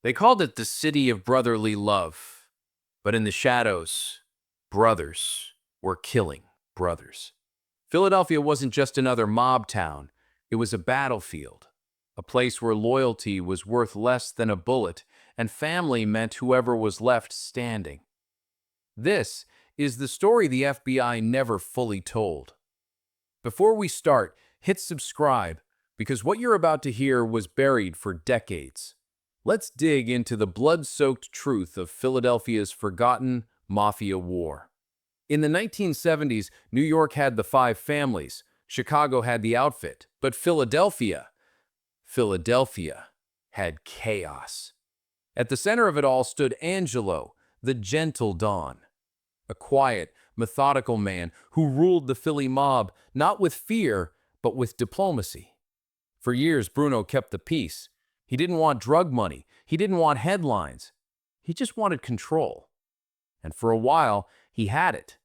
They called it the city of brotherly love, but in the shadows, brothers were killing brothers. Philadelphia wasn't just another mob town, it was a battlefield, a place where loyalty was worth less than a bullet, and family meant whoever was left standing. This is the story the FBI never fully told. Before we start, hit subscribe, because what you're about to hear was buried for decades. Let's dig into the blood-soaked truth of Philadelphia's forgotten mafia war. In the 1970s, New York had the five families, Chicago had the outfit, but Philadelphia had chaos. At the center of it all stood Angelo, the gentle Don, a quiet, methodical man who ruled the Philly mob not with fear, but with diplomacy. For years, Bruno kept the peace. He didn't want drug money. He didn't want headlines. He just wanted control. And for a while, he had it.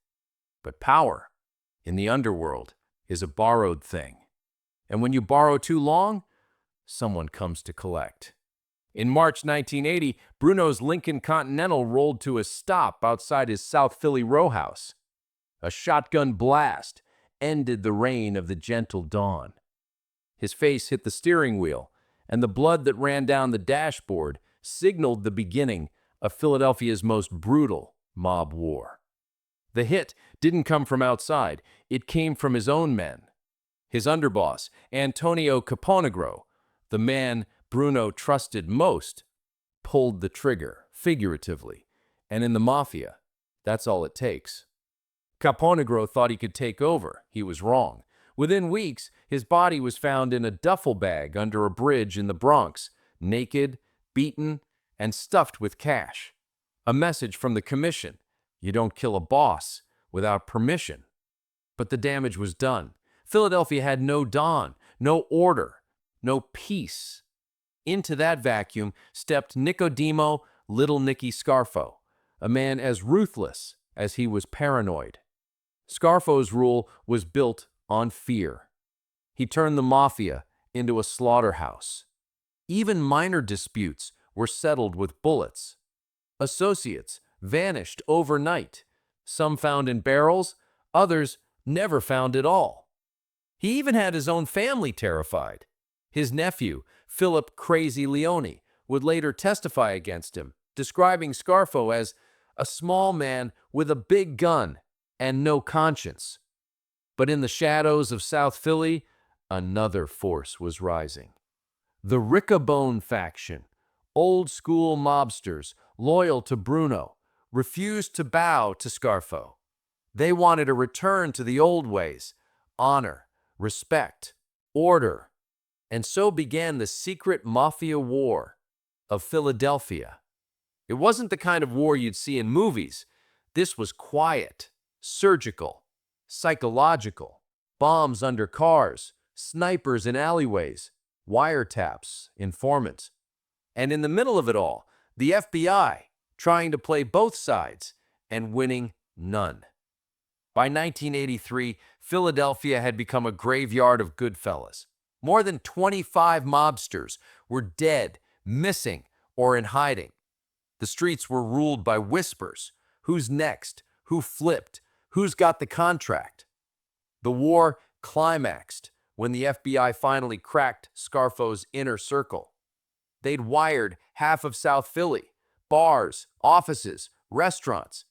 But power, in the underworld, is a borrowed thing. And when you borrow too long, someone comes to collect. In March 1980, Bruno's Lincoln Continental rolled to a stop outside his South Philly row house. A shotgun blast ended the reign of the gentle Dawn. His face hit the steering wheel, and the blood that ran down the dashboard signaled the beginning of Philadelphia's most brutal mob war. The hit didn't come from outside, it came from his own men. His underboss, Antonio Caponegro, the man Bruno trusted most, pulled the trigger, figuratively. And in the mafia, that's all it takes. Caponegro thought he could take over. He was wrong. Within weeks, his body was found in a duffel bag under a bridge in the Bronx, naked, beaten, and stuffed with cash. A message from the commission: you don't kill a boss without permission. But the damage was done. Philadelphia had no Don, no order, no peace. Into that vacuum stepped Nicodemo "Little Nicky" Scarfo, a man as ruthless as he was paranoid. Scarfo's rule was built on fear. He turned the mafia into a slaughterhouse. Even minor disputes were settled with bullets. Associates vanished overnight, some found in barrels, others never found at all. He even had his own family terrified. His nephew, Philip "Crazy" Leone, would later testify against him, describing Scarfo as a small man with a big gun and no conscience. But in the shadows of South Philly, another force was rising. The Riccaboni faction, old-school mobsters loyal to Bruno, refused to bow to Scarfo. They wanted a return to the old ways: honor, respect, order. And so began the secret mafia war of Philadelphia. It wasn't the kind of war you'd see in movies. This was quiet, surgical, psychological. Bombs under cars, snipers in alleyways, wiretaps, informants. And in the middle of it all, the FBI, trying to play both sides and winning none. By 1983, Philadelphia had become a graveyard of Goodfellas. More than 25 mobsters were dead, missing, or in hiding. The streets were ruled by whispers: who's next, who flipped, who's got the contract. The war climaxed when the FBI finally cracked Scarfo's inner circle. They'd wired half of South Philly: bars, offices, restaurants.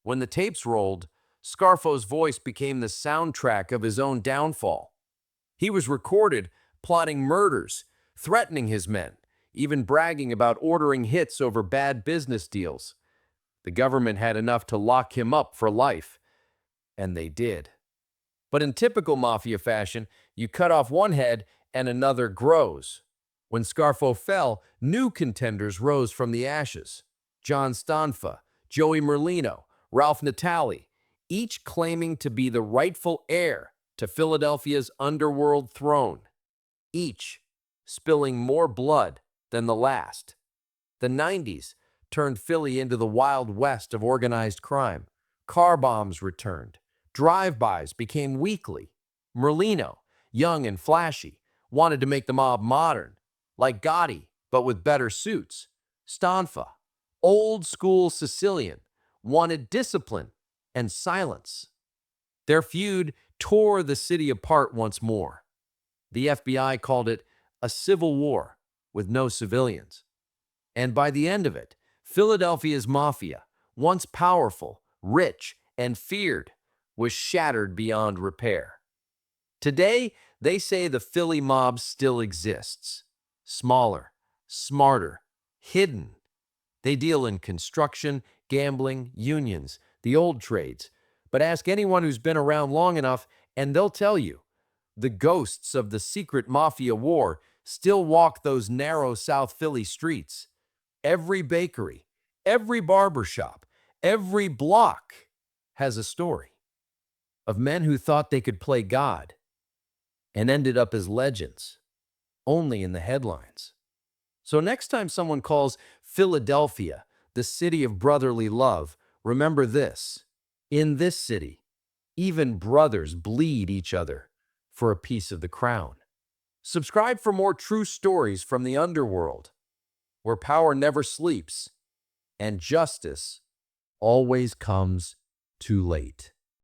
When the tapes rolled, Scarfo's voice became the soundtrack of his own downfall. He was recorded plotting murders, threatening his men, even bragging about ordering hits over bad business deals. The government had enough to lock him up for life, and they did. But in typical mafia fashion, you cut off one head and another grows. When Scarfo fell, new contenders rose from the ashes: John Stanfa, Joey Merlino, Ralph Natale, each claiming to be the rightful heir to Philadelphia's underworld throne, each spilling more blood than the last. The 90s turned Philly into the Wild West of organized crime. Car bombs returned. Drive-bys became weekly. Merlino, young and flashy, wanted to make the mob modern, like Gotti, but with better suits. Stanfa, old-school Sicilian, wanted discipline and silence. Their feud tore the city apart once more. The FBI called it a civil war with no civilians. And by the end of it, Philadelphia's mafia, once powerful, rich, and feared, was shattered beyond repair. Today, they say the Philly mob still exists. Smaller, smarter, hidden. They deal in construction, gambling, unions, the old trades. But ask anyone who's been around long enough, and they'll tell you, the ghosts of the secret mafia war still walk those narrow South Philly streets. Every bakery, every barber shop, every block has a story of men who thought they could play God and ended up as legends, only in the headlines. So next time someone calls Philadelphia the city of brotherly love, remember this. In this city, even brothers bleed each other for a piece of the crown. Subscribe for more true stories from the underworld, where power never sleeps and justice always comes too late.